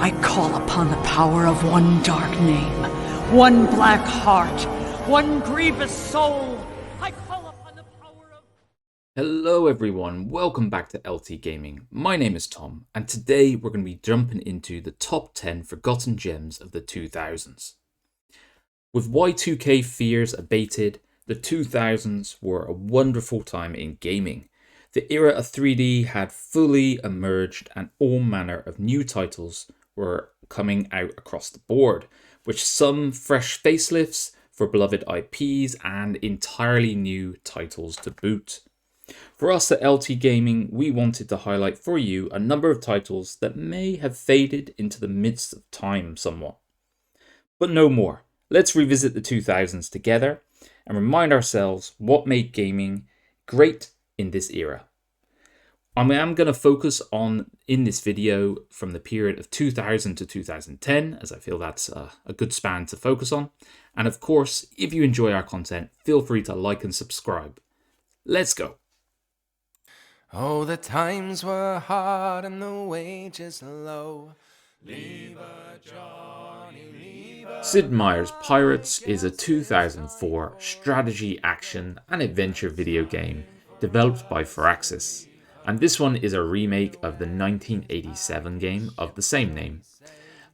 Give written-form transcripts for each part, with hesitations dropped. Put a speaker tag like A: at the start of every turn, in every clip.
A: I call upon the power of one dark name, one black heart, one grievous soul. I call upon the power of...
B: Hello everyone, welcome back to LT Gaming. My name is Tom, and today we're going to be jumping into the top 10 forgotten gems of the 2000s. With Y2K fears abated, the 2000s were a wonderful time in gaming. The era of 3D had fully emerged and all manner of new titles were coming out across the board, with some fresh facelifts for beloved IPs and entirely new titles to boot. For us at LT Gaming, we wanted to highlight for you a number of titles that may have faded into the midst of time somewhat. But no more. Let's revisit the 2000s together and remind ourselves what made gaming great in this era. I am going to focus on, in this video, from the period of 2000 to 2010, as I feel that's a good span to focus on. And of course, if you enjoy our content, feel free to like and subscribe. Let's go.
C: Oh, the times were hard and the wages low. Leave a Johnny, leave a...
B: Sid Meier's Pirates is a 2004 strategy, action and adventure video game developed by Firaxis. And this one is a remake of the 1987 game of the same name,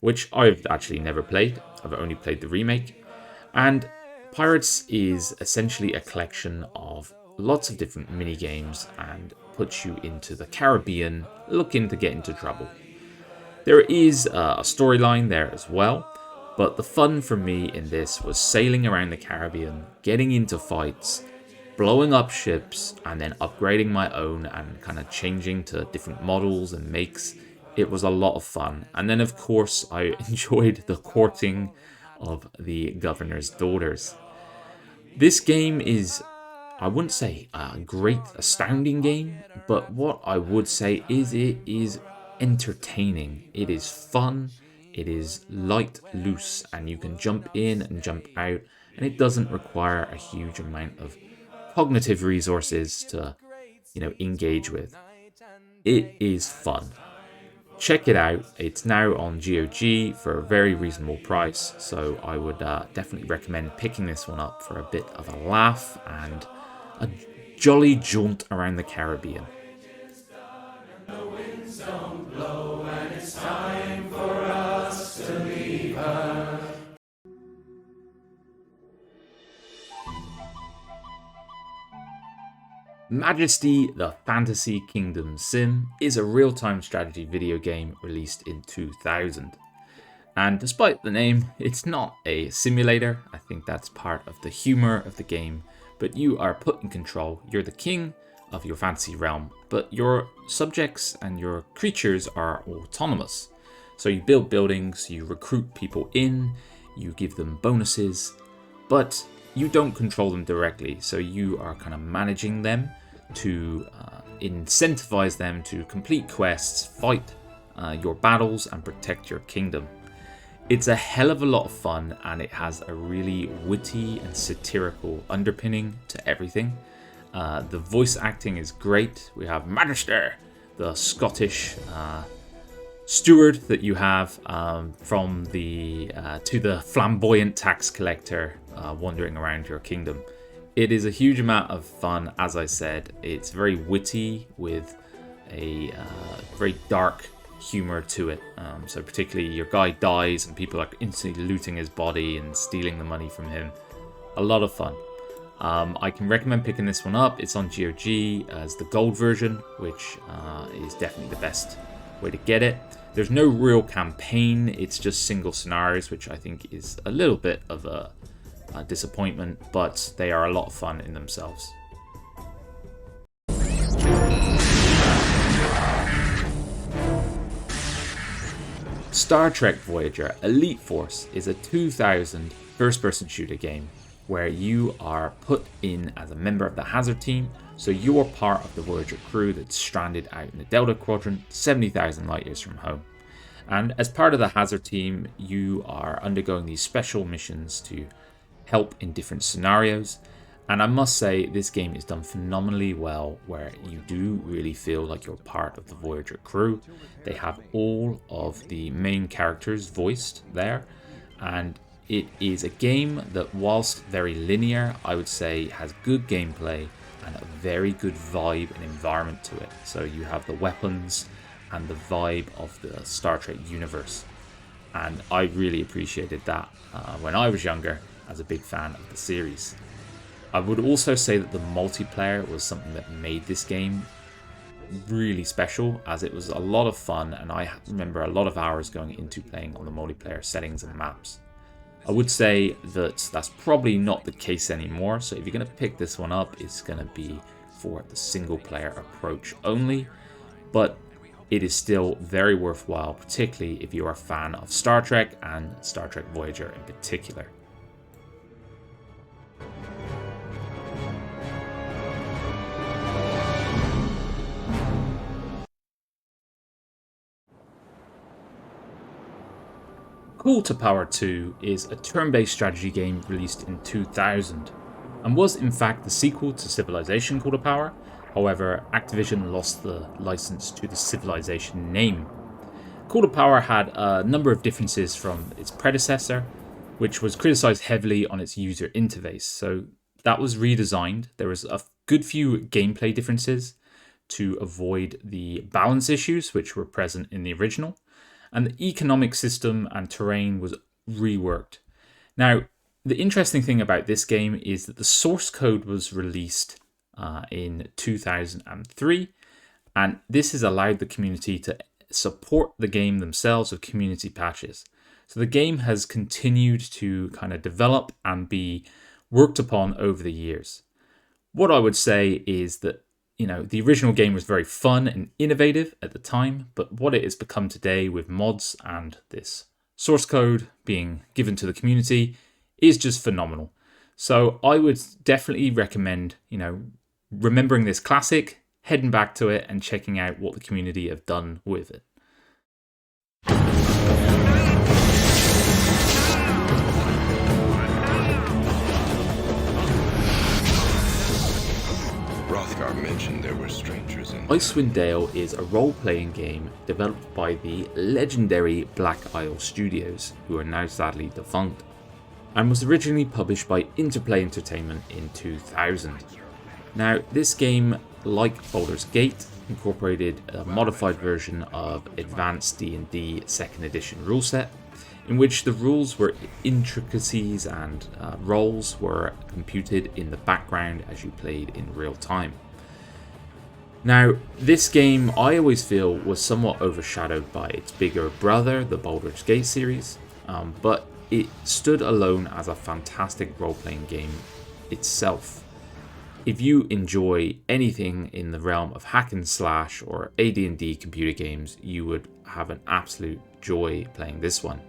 B: which I've actually never played. I've only played the remake. And Pirates is essentially a collection of lots of different mini games and puts you into the Caribbean looking to get into trouble. There is a storyline there as well, but the fun for me in this was sailing around the Caribbean, getting into fights, blowing up ships, and then upgrading my own and kind of changing to different models and makes. It was a lot of fun. And then of course I enjoyed the courting of the governor's daughters. This game is, I wouldn't say a great, astounding game, but what I would say is it is entertaining. It is fun, it is light, loose, and you can jump in and jump out, and it doesn't require a huge amount of cognitive resources to, engage with. It is fun. Check it out. It's now on GOG for a very reasonable price, so I would definitely recommend picking this one up for a bit of a laugh and a jolly jaunt around the Caribbean. Majesty, the Fantasy Kingdom Sim, is a real-time strategy video game released in 2000. And despite the name, it's not a simulator. I think that's part of the humor of the game. But you are put in control. You're the king of your fantasy realm, but your subjects and your creatures are autonomous. So you build buildings, you recruit people in, you give them bonuses, but you don't control them directly. So you are kind of managing them to incentivize them to complete quests, fight your battles, and protect your kingdom. It's a hell of a lot of fun, and it has a really witty and satirical underpinning to everything. The voice acting is great. We have Majesty, the Scottish steward that you have from the to the flamboyant tax collector wandering around your kingdom. It is a huge amount of fun, as I said. It's very witty with a very dark humor to it. So particularly your guy dies and people are instantly looting his body and stealing the money from him. A lot of fun. I can recommend picking this one up. It's on GOG as the gold version, which is definitely the best way to get it. There's no real campaign, it's just single scenarios, which I think is a little bit of a disappointment, but they are a lot of fun in themselves. Star Trek Voyager Elite Force is a 2000 first-person shooter game where you are put in as a member of the Hazard team, so you're part of the Voyager crew that's stranded out in the Delta Quadrant, 70,000 light years from home. And as part of the Hazard team, you are undergoing these special missions to help in different scenarios, And I must say, this game is done phenomenally well, where you do really feel like you're part of the Voyager crew. They have all of the main characters voiced there, and it is a game that, whilst very linear, I would say has good gameplay and a very good vibe and environment to it. So you have the weapons and the vibe of the Star Trek universe. And I really appreciated that when I was younger, as a big fan of the series. I would also say that the multiplayer was something that made this game really special, as it was a lot of fun, and I remember a lot of hours going into playing on the multiplayer settings and maps. I would say that that's probably not the case anymore, so if you're going to pick this one up, it's going to be for the single player approach only, but it is still very worthwhile, particularly if you're a fan of Star Trek and Star Trek Voyager in particular. Call to Power 2 is a turn-based strategy game released in 2000 and was in fact the sequel to Civilization Call to Power. However, Activision lost the license to the Civilization name. Call to Power had a number of differences from its predecessor, which was criticized heavily on its user interface. So that was redesigned. There was a good few gameplay differences to avoid the balance issues which were present in the original. And the economic system and terrain was reworked. Now, the interesting thing about this game is that the source code was released in 2003, and this has allowed the community to support the game themselves with community patches. So the game has continued to kind of develop and be worked upon over the years. What I would say is that the original game was very fun and innovative at the time, but what it has become today with mods and this source code being given to the community is just phenomenal. So I would definitely recommend, remembering this classic, heading back to it and checking out what the community have done with it.
C: Mentioned there were strangers in
B: Icewind Dale is a role-playing game developed by the legendary Black Isle Studios, who are now sadly defunct, and was originally published by Interplay Entertainment in 2000. Now, this game, like Baldur's Gate, incorporated a modified version of Advanced D&D 2nd Edition rule set, in which the rules were intricacies and roles were computed in the background as you played in real time. Now, this game I always feel was somewhat overshadowed by its bigger brother, the Baldur's Gate series, but it stood alone as a fantastic role-playing game itself. If you enjoy anything in the realm of hack and slash or AD&D computer games, you would have an absolute joy playing this one.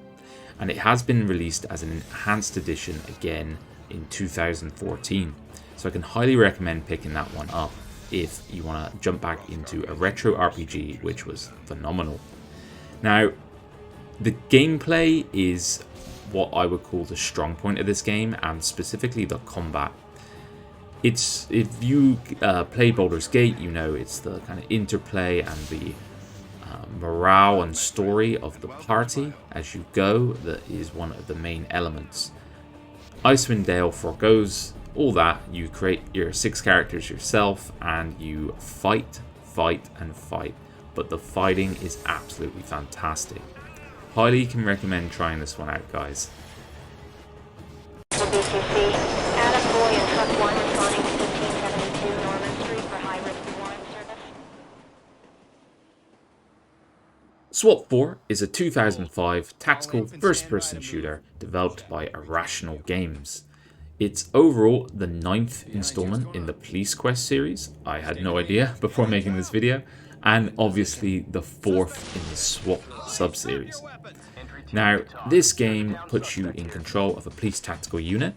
B: And it has been released as an enhanced edition again in 2014, so I can highly recommend picking that one up if you want to jump back into a retro RPG, which was phenomenal. Now, the gameplay is what I would call the strong point of this game, and specifically the combat. If you play Baldur's Gate, it's the kind of interplay and the morale and story of the party as you go that is one of the main elements. Icewind Dale forgoes all that. You create your 6 characters yourself and you fight, but the fighting is absolutely fantastic. Highly can recommend trying this one out, guys.
D: stbc, Adam Boy and Truck 1 responding to 1572 Norman Street for high-risk warrant service.
B: Swat 4 is a 2005 tactical first-person shooter developed by Irrational Games. It's overall the 9th installment in the Police Quest series. I had no idea before making this video. And obviously the 4th in the SWAT sub-series. Now, this game puts you in control of a police tactical unit,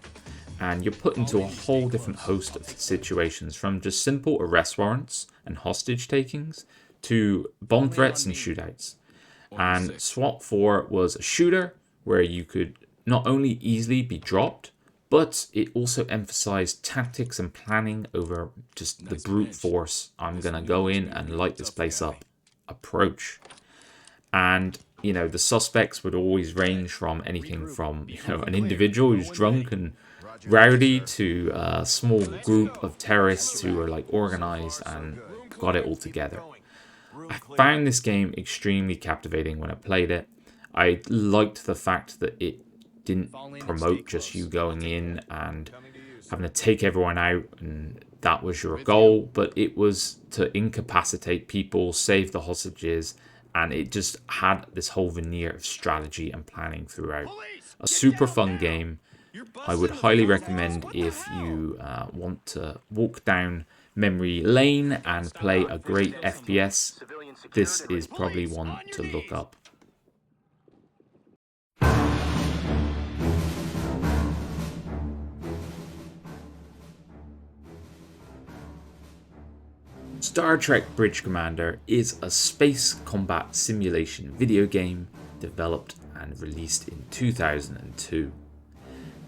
B: and you're put into a whole different host of situations, from just simple arrest warrants and hostage takings to bomb threats and shootouts. And SWAT 4 was a shooter where you could not only easily be dropped, but it also emphasized tactics and planning over just the brute force, I'm going to go in and light this place up approach. And, you know, the suspects would always range from anything from, you know, an individual who's drunk and rowdy to a small group of terrorists who were like organized and got it all together. I found this game extremely captivating when I played it. I liked the fact that it didn't promote just you going in and having to take everyone out and that was your goal, but it was to incapacitate people, save the hostages, and it just had this whole veneer of strategy and planning throughout. A super fun game. I would highly recommend if you want to walk down memory lane and play a great FPS. This is probably one to look up. Star Trek Bridge Commander is a space combat simulation video game developed and released in 2002.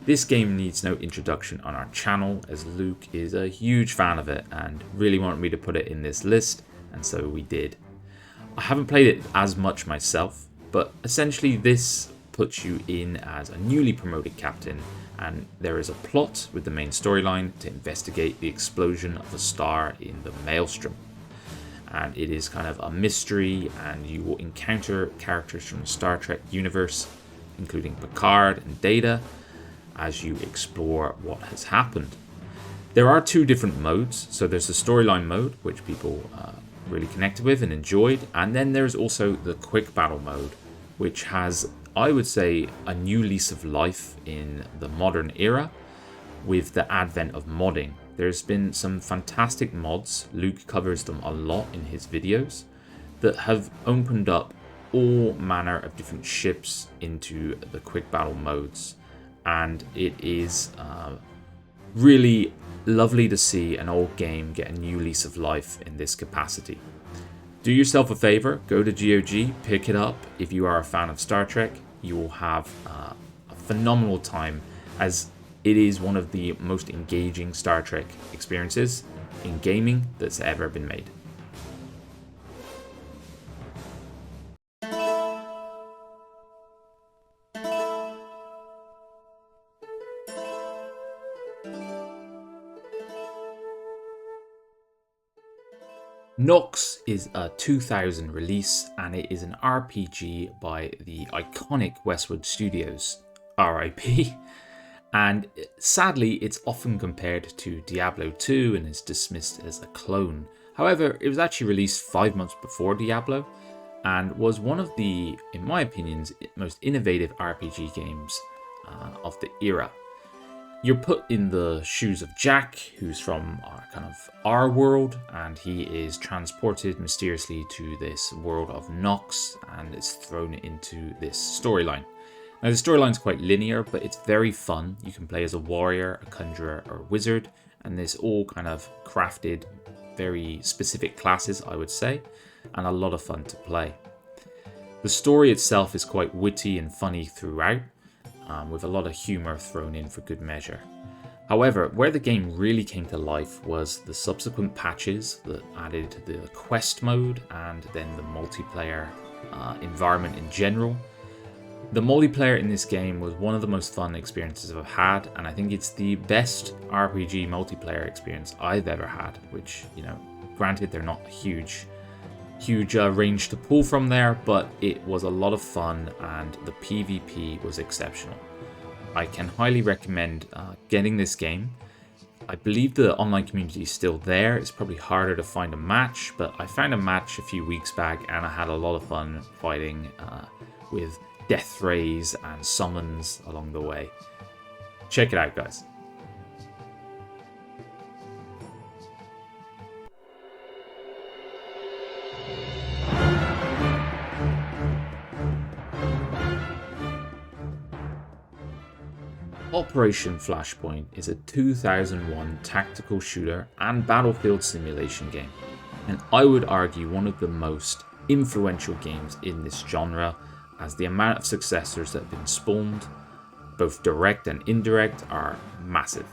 B: This game needs no introduction on our channel as Luke is a huge fan of it and really wanted me to put it in this list, and so we did. I haven't played it as much myself, but essentially this puts you in as a newly promoted captain, and there is a plot with the main storyline to investigate the explosion of a star in the Maelstrom. And it is kind of a mystery, and you will encounter characters from the Star Trek universe, including Picard and Data, as you explore what has happened. There are two different modes. So there's the storyline mode, which people really connected with and enjoyed, and then there's also the quick battle mode, which has, I would say, a new lease of life in the modern era with the advent of modding. There's been some fantastic mods, Luke covers them a lot in his videos, that have opened up all manner of different ships into the quick battle modes, and it is really lovely to see an old game get a new lease of life in this capacity. Do yourself a favor, go to GOG, pick it up. If you are a fan of Star Trek, you will have a phenomenal time, as it is one of the most engaging Star Trek experiences in gaming that's ever been made. Nox is a 2000 release, and it is an RPG by the iconic Westwood Studios, RIP, and sadly it's often compared to Diablo 2 and is dismissed as a clone. However, it was actually released 5 months before Diablo and was one of the, in my opinion, most innovative RPG games of the era. You're put in the shoes of Jack, who's from our world, and he is transported mysteriously to this world of Nox and is thrown into this storyline. Now, the storyline's quite linear, but it's very fun. You can play as a warrior, a conjurer, or a wizard, and there's all kind of crafted, very specific classes, I would say, and a lot of fun to play. The story itself is quite witty and funny throughout, with a lot of humor thrown in for good measure. However, where the game really came to life was the subsequent patches that added the quest mode and then the multiplayer environment in general. The multiplayer in this game was one of the most fun experiences I've had, and I think it's the best RPG multiplayer experience I've ever had, which, you know, granted they're not huge range to pull from there, but it was a lot of fun and the PvP was exceptional. I can highly recommend getting this game. I believe the online community is still there. It's probably harder to find a match, but I found a match a few weeks back and I had a lot of fun fighting with death rays and summons along the way. Check it out, guys. Operation Flashpoint is a 2001 tactical shooter and battlefield simulation game, and I would argue one of the most influential games in this genre, as the amount of successors that have been spawned both direct and indirect, are massive.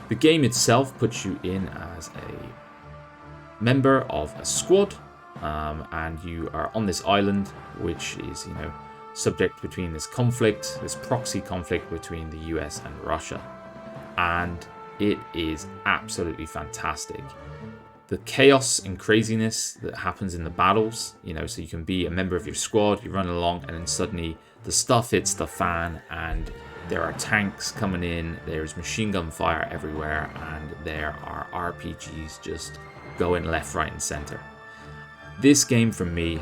B: The game itself puts you in as a member of a squad, and you are on this island, which is, subject between this conflict, this proxy conflict between the US and Russia. And it is absolutely fantastic. The chaos and craziness that happens in the battles, so you can be a member of your squad, you run along, and then suddenly the stuff hits the fan, and there are tanks coming in, there's machine gun fire everywhere, and there are RPGs just going left, right, and center. This game for me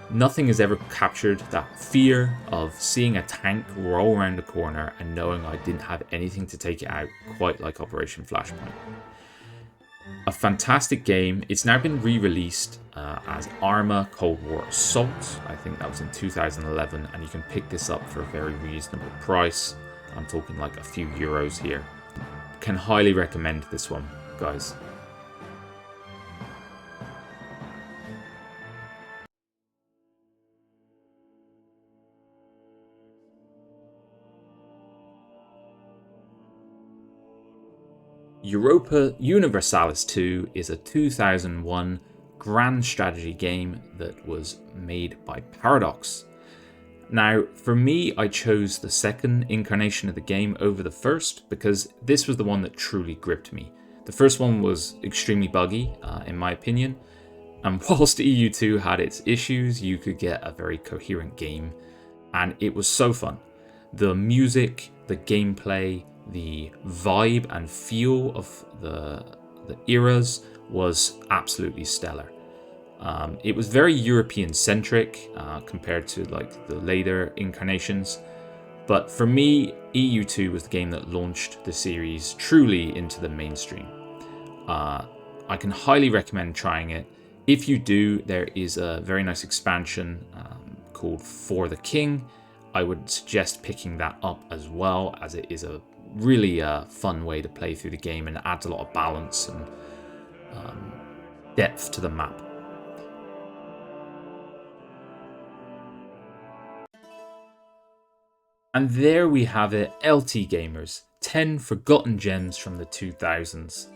B: nothing has ever captured that fear of seeing a tank roll around the corner and knowing I didn't have anything to take it out, quite like Operation Flashpoint. A fantastic game. It's now been re-released as Arma Cold War Assault. I think that was in 2011, and you can pick this up for a very reasonable price. I'm talking like a few euros here. Can highly recommend this one, guys. Europa Universalis 2 is a 2001 grand strategy game that was made by Paradox. Now, for me, I chose the second incarnation of the game over the first because this was the one that truly gripped me. The first one was extremely buggy, in my opinion, and whilst EU2 had its issues, you could get a very coherent game, and it was so fun. The music, the gameplay, the vibe and feel of the eras was absolutely stellar. It was very European centric compared to like the later incarnations, but for me, EU2 was the game that launched the series truly into the mainstream. I can highly recommend trying it. If you do, there is a very nice expansion called For the King. I would suggest picking that up as well, as it is a really fun way to play through the game and adds a lot of balance and depth to the map. And there we have it, LT Gamers, 10 forgotten gems from the 2000s.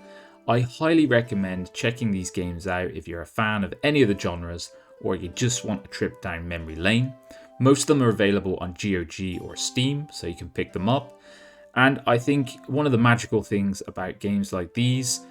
B: I highly recommend checking these games out if you're a fan of any of the genres or you just want a trip down memory lane. Most of them are available on GOG or Steam, so you can pick them up. And I think one of the magical things about games like these,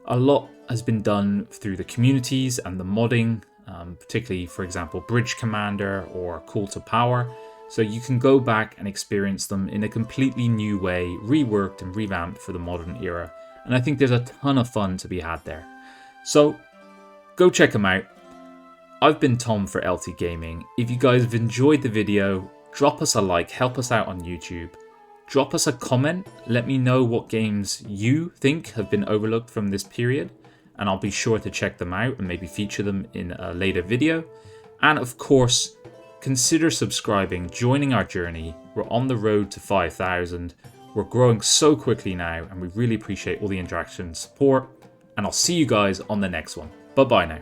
B: a lot has been done through the communities and the modding, particularly, for example, Bridge Commander or Call to Power. So you can go back and experience them in a completely new way, reworked and revamped for the modern era. And I think there's a ton of fun to be had there. So go check them out. I've been Tom for LT Gaming. If you guys have enjoyed the video, drop us a like, help us out on YouTube. Drop us a comment, let me know what games you think have been overlooked from this period, and I'll be sure to check them out and maybe feature them in a later video. And of course, consider subscribing, joining our journey. We're on the road to 5,000. We're growing so quickly now, and we really appreciate all the interaction and support. And I'll see you guys on the next one. Bye-bye now.